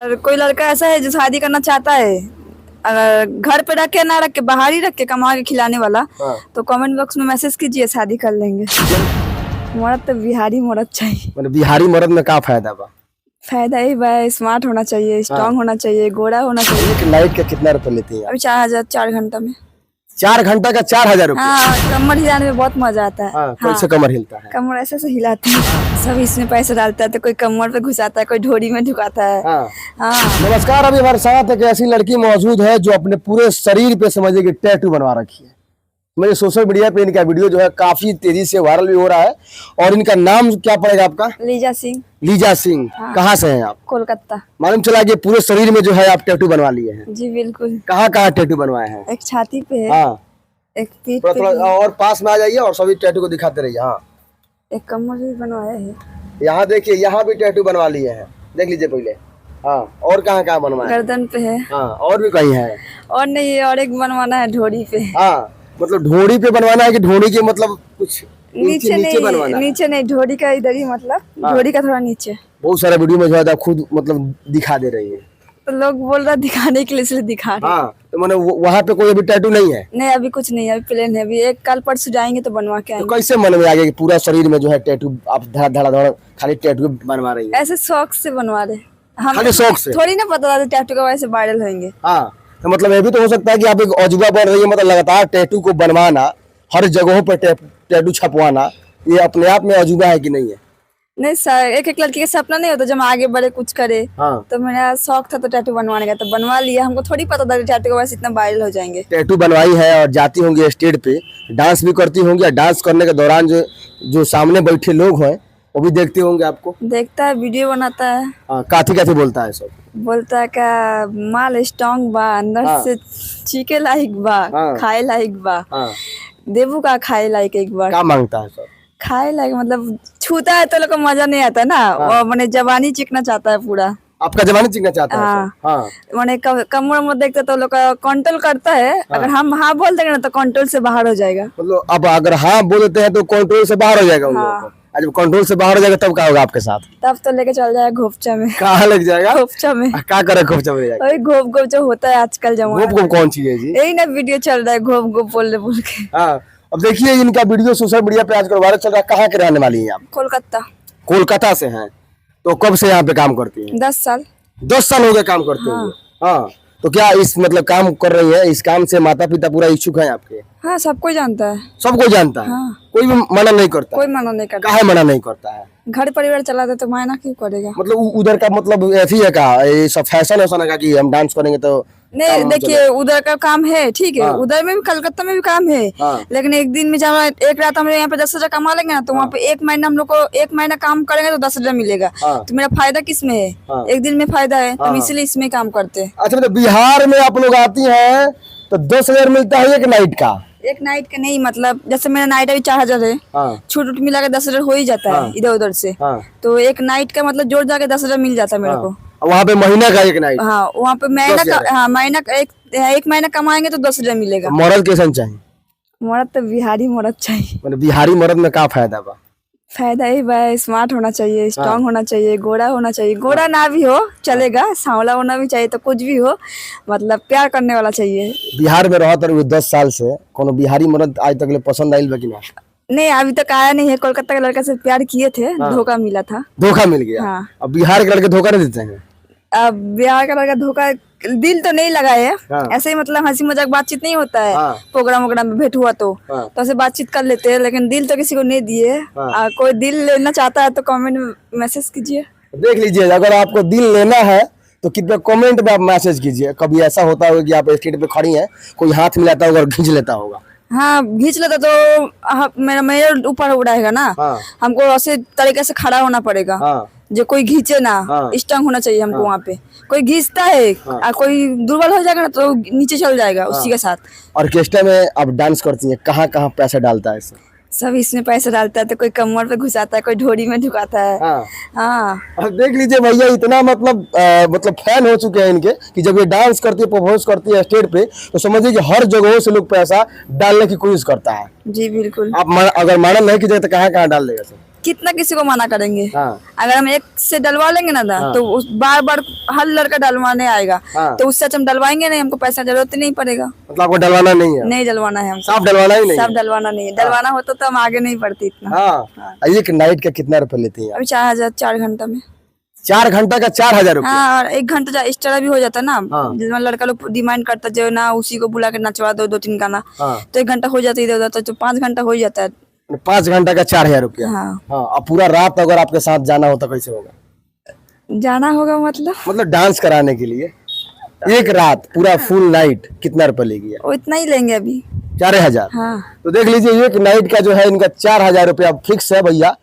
और कोई लड़का ऐसा है जो शादी करना चाहता है, अगर घर पे रख के ना रख के बाहर ही रख के कमा के खिलाने वाला, हाँ। तो कमेंट बॉक्स में मैसेज कीजिए, शादी कर लेंगे। मर्द तो बिहारी मर्द चाहिए। मतलब बिहारी मर्द में का फायदा बा? फायदा ही भाई, स्मार्ट होना चाहिए, स्ट्रांग होना चाहिए, गोरा होना चाहिए। एक नाइट का कितना रुपए लेती हैं आप? अभी 4,000 4 घंटा में। 4 घंटा का 4,000 रुपए? हाँ, कमर हिलाने में बहुत मजा आता है। हाँ, हाँ, कैसे कमर हिलता है? कमर ऐसे से हिलाते हैं, सब इसमें पैसा डालता है, तो कोई कमर पे घुसाता है, कोई ढोरी में ढुकाता है। हाँ। हाँ, नमस्कार, अभी हमारे साथ एक ऐसी लड़की मौजूद है जो अपने पूरे शरीर पे समझिए कि टैटू बनवा रखी है। मेरे सोशल मीडिया पे इनका वीडियो जो है काफी तेजी से वायरल भी हो रहा है। और इनका नाम क्या पड़ेगा आपका? Lisa Singh, Lisa Singh. कहाँ से हैं आप? कोलकाता। मालूम चला कि पूरे शरीर में जो है आप टैटू बनवा लिए हैं। जी बिल्कुल। कहाँ कहाँ टैटू बनवाए हैं? एक छाती पे है, हाँ, एक पीठ थोड़ा पे थोड़ा भी, और पास में आ जाइए और सभी टैटू को दिखाते रहिए। हाँ, एक कमर भी बनवाया है, यहाँ देखिए, यहाँ भी टैटू बनवा लिए हैं, देख लीजिए पहले। हाँ, और कहाँ कहाँ बनवाए हैं? गर्दन पे है, हाँ, और भी कहीं है? और नहीं, और एक बनवाना है ढोरी पे। हाँ, मतलब ढोड़ी पे बनवाना है कि ढोड़ी के मतलब कुछ नीचे नीचे बनवाना नहीं, है? नीचे नहीं, ढोरी का इधर ही, मतलब हाँ। ढोरी का थोड़ा नीचे। बहुत सारे वीडियो में जो है आप खुद मतलब दिखा दे रही है। तो लोग बोल रहा दिखाने के लिए, इसलिए दिखा रहे। हाँ, तो मैंने वहाँ पे कोई अभी टैटू नहीं है? नहीं, अभी कुछ नहीं है, अभी प्लेन है। अभी एक कल परसों जाएंगे तो बनवा के तो आएंगे। कैसे मन में आ गया कि पूरा शरीर में जो है टैटू आप धड़ा धड़ा धड़ा खाली टैटू बनवा रही है? ऐसे शौक से बनवा रहे हम, खाली शौक से? थोड़ी ना पता था टैटू का वैसे वायरल होंगे। हाँ, तो मतलब ये भी तो हो सकता है कि आप एक अजूबा बन रही है, मतलब लगातार टैटू को बनवाना, हर जगहों पर टैटू छपवाना, ये अपने आप में अजूबा है कि नहीं है? नहीं सर, एक एक लड़की का सपना नहीं होता जब आगे बढ़े कुछ करे। हाँ, तो मेरा शौक था तो टैटू बनवाने का, तो बनवा लिया। हमको थोड़ी पता था टैटू का वैसे इतना वायरल हो जाएंगे। टैटू बनवाई है और जाती होंगी स्टेज पे, डांस भी करती होंगी, और डांस करने के दौरान जो जो सामने बैठे लोग हैं वो भी देखते होंगे आपको। देखता है, वीडियो बनाता है, हाँ, काथी काथी बोलता है सब? बोलता है का माल स्ट्रांग बा, अंदर हाँ। से चीके लायक बा, हाँ। खाए लायक बा, हाँ, देबू का खाए लायक एक बार। क्या मांगता है सब? खाए लायक मतलब छूता है तो लोग को मजा नहीं आता ना। वो मैंने जवानी चिकना चाहता है पूरा। आपका जवानी चिकना चाहता है हाँ। सब? हाँ, मैंने कमर में देखते तो लोग कंट्रोल करता है। अगर हम हाँ बोल देंगे ना तो कंट्रोल से बाहर हो जाएगा। मतलब अब अगर हाँ बोल देते हैं तो कंट्रोल से बाहर हो जाएगा उन लोगों को। और जब कंट्रोल से बाहर हो जाएगा तब क्या होगा आपके साथ? तब तो लेके चल जाएगा घोपचा में। कहाँ लग जाएगा? घोपचा में, क्या करे खूब चल जाएगा? वही घोप घोप जो होता है आजकल जमाना। घूप घूप कौन चीज है जी? यही ना वीडियो चल रहा है, घोप घोप बोल के। हाँ, अब देखिए इनका वीडियो सोशल मीडिया पे आजकल वायरल चल रहा है। कहाँ के रहने वाली हैं आप? कोलकाता। कोलकाता से हैं। तो कब से यहाँ पे काम करती हैं? 10 साल। 10 साल हो गए काम करते हुए? हाँ, तो क्या इस मतलब काम कर रही है, इस काम से माता पिता पूरा इच्छुक है आपके? हाँ, सब कोई जानता है। सब कोई जानता है? हाँ। कोई भी मना नहीं करता? कोई मना नहीं करता। काहे मना नहीं करता है? घर परिवार चलाते तो मायना क्यों करेगा? मतलब उधर का मतलब ऐसी है का, ये सब फैशन वैसन है का कि हम डांस करेंगे तो नहीं, काम देखिए उधर का काम है, ठीक है। हाँ। उधर में भी, कलकत्ता में भी काम है। हाँ। लेकिन एक दिन में जब एक रात हम यहाँ पे 10,000 कमा लेंगे ना, तो वहाँ पे एक महीना हम लोग को, एक महीना काम करेंगे तो 10,000 मिलेगा। हाँ। तो मेरा फायदा किस में है? हाँ। एक दिन में फायदा है, तो हम हाँ। इसीलिए इसमें काम करते हैं। अच्छा, मतलब बिहार में आप लोग आती हैं तो 10,000 मिलता है एक नाइट का? एक नाइट का नहीं, मतलब जैसे मेरा नाइट अभी 4,000 है, हाँ, छूट उठ मिला के 10,000 हो ही जाता हाँ। है इधर उधर से। हाँ, तो एक नाइट का मतलब जोड़ जाके 10,000 मिल जाता है मेरे को। वहाँ पे महीना का एक नाइट? हाँ, वहाँ पे महीना 10,000 का, हाँ महीना का, एक महीना कमाएंगे तो 10,000 मिलेगा। मर्द कैसन चाहिए? मर्द तो बिहारी मर्द चाहिए। मतलब बिहारी मर्द में क्या फायदा बा? फायदा ही भाई, स्मार्ट होना चाहिए, स्ट्रांग होना चाहिए, गोरा होना चाहिए। गोरा ना भी हो चलेगा, सांवला होना भी चाहिए, तो कुछ भी हो, मतलब प्यार करने वाला चाहिए। बिहार में रहत रही 10 साल से, कोनो बिहारी मर्द आज तक ले पसंद आइल बा कि ना? नहीं, अभी तक आया नहीं है। कोलकाता के लड़का से प्यार किए थे, धोखा मिला था। धोखा मिल गया? हाँ। अब बिहार के लड़के धोखा नहीं देते हैं? अब बिहार का लड़का धोखा, दिल तो नहीं लगा है। हाँ। ऐसे ही मतलब हंसी मजाक बातचीत नहीं होता है। हाँ। प्रोग्राम वोग्राम में भेंट हुआ तो हाँ। ऐसे बातचीत कर लेते हैं, लेकिन दिल तो किसी को नहीं दिए। हाँ। कोई दिल लेना चाहता है तो कमेंट में मैसेज कीजिए। देख लीजिए, अगर आपको दिल लेना है तो कृपया कमेंट में आप मैसेज कीजिए। कभी ऐसा होता होगा कि आप स्टेज पे खड़ी हैं, कोई हाथ मिलाता होगा और खींच लेता होगा? हाँ, खींच लेता तो मेरे ऊपर उड़ाएगा ना। हाँ। हमको ऐसे तरीके से खड़ा होना पड़ेगा। हाँ, जो कोई घींचे ना, हाँ। स्ट्रांग होना चाहिए हमको। वहाँ पे कोई घींचता है और कोई दुर्बल हो जाएगा ना तो नीचे चल जाएगा उसी के साथ। ऑर्केस्ट्रा में आप डांस करती हैं, कहाँ कहाँ पैसा डालता है इसमें? सब इसमें पैसा डालता है, तो कोई कमर पे घुसाता है, कोई ढोरी में ढुकाता है। हाँ। हाँ, अब देख लीजिए भैया, इतना मतलब फैन हो चुके हैं इनके कि जब ये डांस करती है, परफॉर्मेंस करती है स्टेज पे, तो समझिए कि हर जगहों से लोग पैसा डालने की कोशिश करता है। जी बिल्कुल। आप अगर माना नहीं कीजिएगा तो कहाँ कहाँ डाल देगा सर? कितना किसी को मना करेंगे। हाँ। अगर हम एक से डलवा लेंगे ना तो उस बार बार हर लड़का डलवाने आएगा। हाँ। तो उससे हम डलवाएंगे नहीं, हमको पैसा जरूरत ही नहीं पड़ेगा। मतलब आपको डलवाना नहीं है? नहीं डलवाना है हमको, साफ डलवाना ही नहीं सब डलवाना नहीं है। डलवाना होता तो हम आगे नहीं बढ़ते इतना। हाँ। एक नाइट का कितना रुपए लेती हैं आप? अभी 4,000 4 घंटा में। 4 घंटा का 4,000 रुपये? हाँ, और 1 घंटा एक्स्ट्रा भी हो जाता है ना। हाँ। जिसमें लड़का लोग डिमांड करता जो ना उसी को बुला के नचवा दो 2-3 गाना, हाँ। तो 1 घंटा हो जाता है, इधर उधर तो 5 घंटा हो ही जाता है। 5 घंटा का 4,000 रुपया। हाँ। हाँ। अब पूरा रात अगर आपके साथ जाना हो तो कैसे होगा? जाना होगा मतलब डांस कराने के लिए एक रात पूरा फुल नाइट कितना रुपए लेगी? वो इतना ही लेंगे अभी। 4,000? हाँ। तो देख लीजिए एक नाइट का जो है इनका 4,000 रुपया फिक्स है भैया।